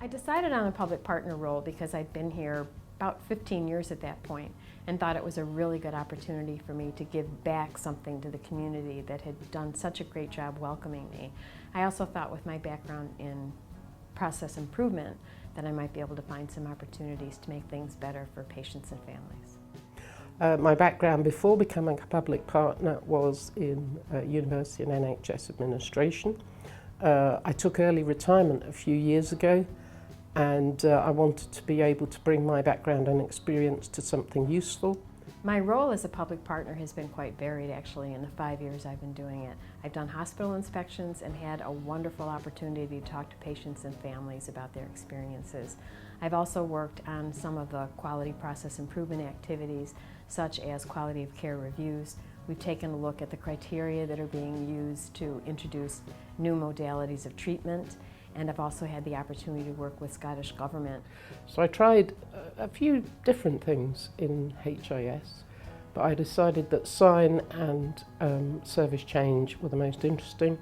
I decided on a public partner role because I'd been here about 15 years at that point and thought it was a really good opportunity for me to give back something to the community that had done such a great job welcoming me. I also thought with my background in process improvement that I might be able to find some opportunities to make things better for patients and families. My background before becoming a public partner was in university and NHS administration. I took early retirement a few years ago, and I wanted to be able to bring my background and experience to something useful. My role as a public partner has been quite varied actually in the 5 years I've been doing it. I've done hospital inspections and had a wonderful opportunity to talk to patients and families about their experiences. I've also worked on some of the quality process improvement activities such as quality of care reviews. We've taken a look at the criteria that are being used to introduce new modalities of treatment, and I've also had the opportunity to work with Scottish Government. So I tried a few different things in HIS, but I decided that sign and service change were the most interesting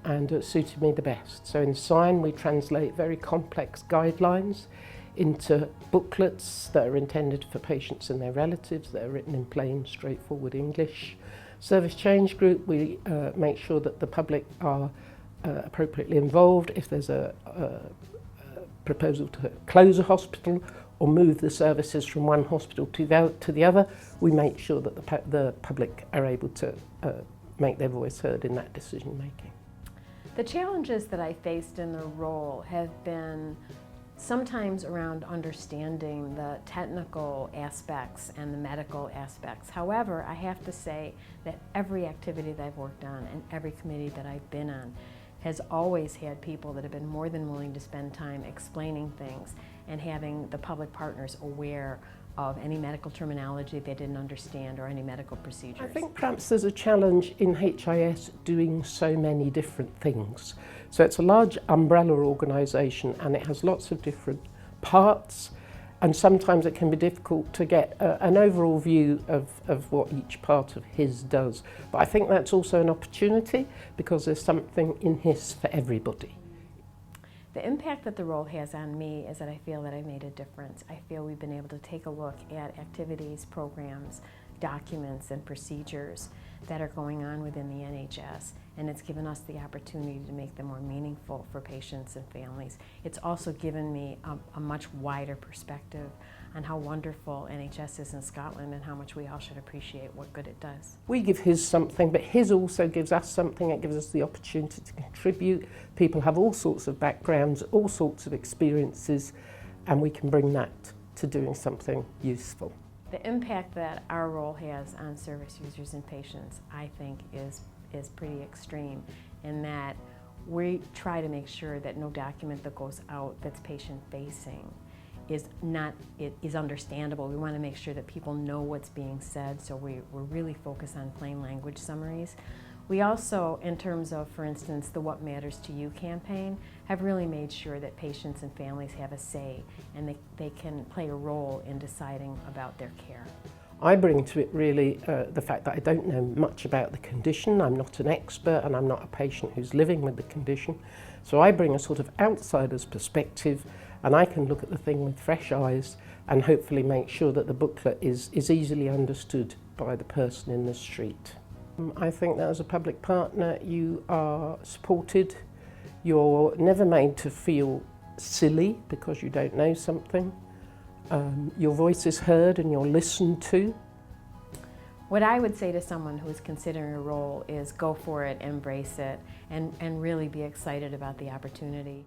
and suited me the best. So in sign we translate very complex guidelines into booklets that are intended for patients and their relatives, that are written in plain, straightforward English. Service change group, we make sure that the public are appropriately involved. If there's a proposal to close a hospital or move the services from one hospital to the other, we make sure that the public are able to make their voice heard in that decision making. The challenges that I faced in the role have been sometimes around understanding the technical aspects and the medical aspects. However, I have to say that every activity that I've worked on and every committee that I've been on has always had people that have been more than willing to spend time explaining things and having the public partners aware of any medical terminology they didn't understand or any medical procedures. I think perhaps there's a challenge in HIS doing so many different things. So it's a large umbrella organisation and it has lots of different parts, and sometimes it can be difficult to get an overall view of what each part of HIS does. But I think that's also an opportunity because there's something in HIS for everybody. The impact that the role has on me is that I feel that I've made a difference. I feel we've been able to take a look at activities, programs, documents, and procedures that are going on within the NHS, and it's given us the opportunity to make them more meaningful for patients and families. It's also given me a much wider perspective on how wonderful NHS is in Scotland and how much we all should appreciate what good it does. We give HIS something, but HIS also gives us something. It gives us the opportunity to contribute. People have all sorts of backgrounds, all sorts of experiences, and we can bring that to doing something useful. The impact that our role has on service users and patients, I think, is pretty extreme in that we try to make sure that no document that goes out that's patient-facing is understandable. We want to make sure that people know what's being said, so we're really focused on plain language summaries. We also, in terms of, for instance, the What Matters to You campaign, have really made sure that patients and families have a say and they can play a role in deciding about their care. I bring to it really the fact that I don't know much about the condition. I'm not an expert and I'm not a patient who's living with the condition. So I bring a sort of outsider's perspective, and I can look at the thing with fresh eyes and hopefully make sure that the booklet is easily understood by the person in the street. I think that as a public partner you are supported, you're never made to feel silly because you don't know something, your voice is heard and you're listened to. What I would say to someone who is considering a role is go for it, embrace it, and really be excited about the opportunity.